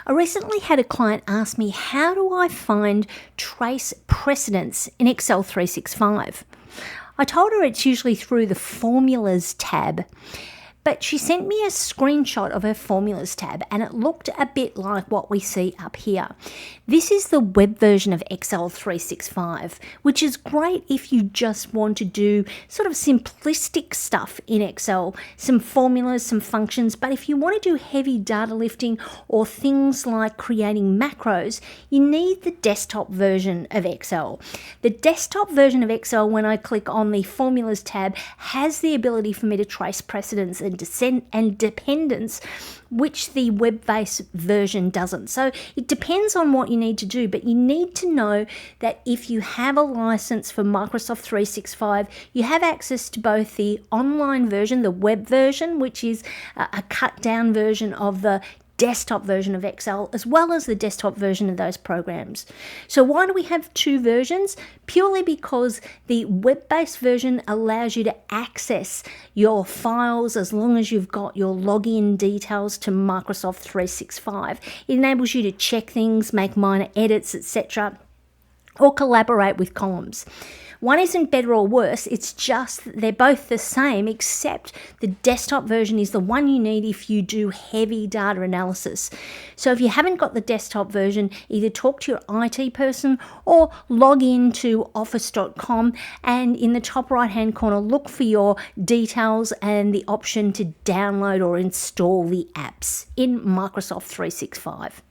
I recently had a client ask me, how do I find trace precedents in Excel 365? I told her it's usually through the Formulas tab, but she sent me a screenshot of her Formulas tab and it looked a bit like what we see up here. This is the web version of Excel 365, which is great if you just want to do sort of simplistic stuff in Excel, some formulas, some functions, but if you want to do heavy data lifting or things like creating macros, you need the desktop version of Excel. The desktop version of Excel, when I click on the Formulas tab, has the ability for me to trace precedents and dependence, which the web-based version doesn't. So it depends on what you need to do, but you need to know that if you have a license for Microsoft 365, you have access to both the online version, the web version, which is a cut down version of the desktop version of Excel, as well as the desktop version of those programs. So why do we have two versions? Purely because the web-based version allows you to access your files as long as you've got your login details to Microsoft 365. It enables you to check things, make minor edits, etc., or collaborate with columns. One isn't better or worse, it's just they're both the same, except the desktop version is the one you need if you do heavy data analysis. So if you haven't got the desktop version, either talk to your IT person or log into office.com and in the top right hand corner look for your details and the option to download or install the apps in Microsoft 365.